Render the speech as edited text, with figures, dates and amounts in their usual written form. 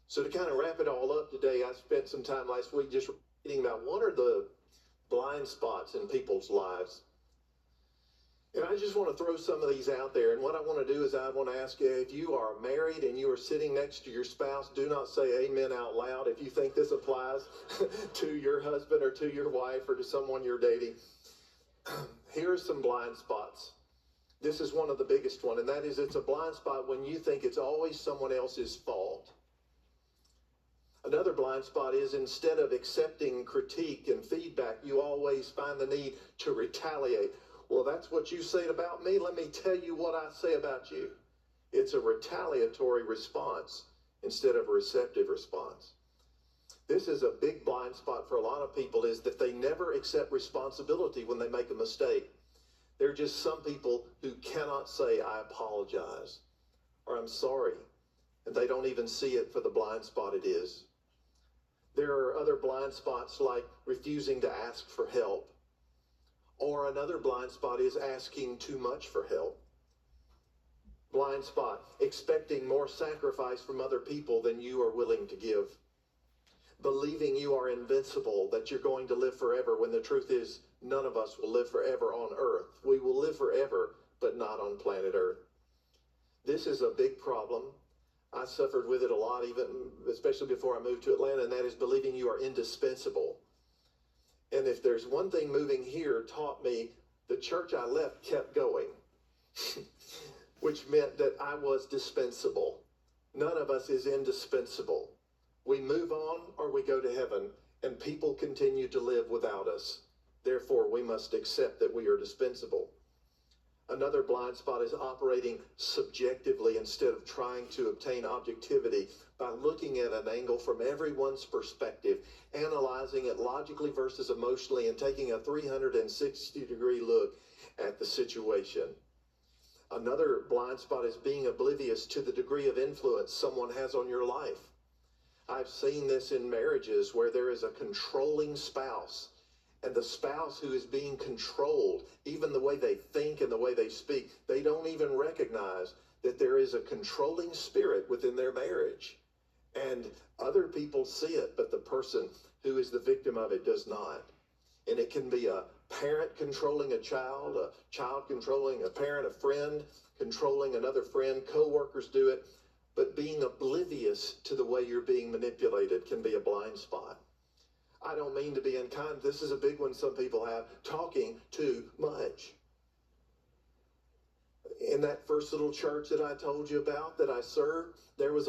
So to kind of wrap it all up today, I spent some time last week just reading about what are the blind spots in people's lives. And I just want to throw some of these out there. And what I want to do is I want to ask you, if you are married and you are sitting next to your spouse, do not say amen out loud if you think this applies to your husband or to your wife or to someone you're dating. Here are some blind spots. This is one of the biggest one, and that is it's a blind spot when you think it's always someone else's fault. Another blind spot is instead of accepting critique and feedback, you always find the need to retaliate. Well, that's what you said about me. Let me tell you what I say about you. It's a retaliatory response instead of a receptive response. This is a big blind spot for a lot of people, is that they never accept responsibility when they make a mistake. There are just some people who cannot say, I apologize, or I'm sorry, and they don't even see it for the blind spot it is. There are other blind spots like refusing to ask for help. Or another blind spot is asking too much for help. Blind spot, expecting more sacrifice from other people than you are willing to give. Believing you are invincible, that you're going to live forever, when the truth is none of us will live forever on earth. We will live forever, but not on planet Earth. This is a big problem. I suffered with it a lot, even especially before I moved to Atlanta, and that is believing you are indispensable. And if there's one thing moving here taught me, the church I left kept going, which meant that I was dispensable. None of us is indispensable. We move on or we go to heaven, and people continue to live without us. Therefore, we must accept that we are dispensable. Another blind spot is operating subjectively instead of trying to obtain objectivity by looking at an angle from everyone's perspective, analyzing it logically versus emotionally, and taking a 360-degree look at the situation. Another blind spot is being oblivious to the degree of influence someone has on your life. I've seen this in marriages where there is a controlling spouse, and the spouse who is being controlled, even the way they think and the way they speak, they don't even recognize that there is a controlling spirit within their marriage. And other people see it, but the person who is the victim of it does not. And it can be a parent controlling a child controlling a parent, a friend controlling another friend, co-workers do it. But being oblivious to the way you're being manipulated can be a blind spot. I don't mean to be unkind. This is a big one some people have, talking too much. In that first little church that I told you about that I served, there was a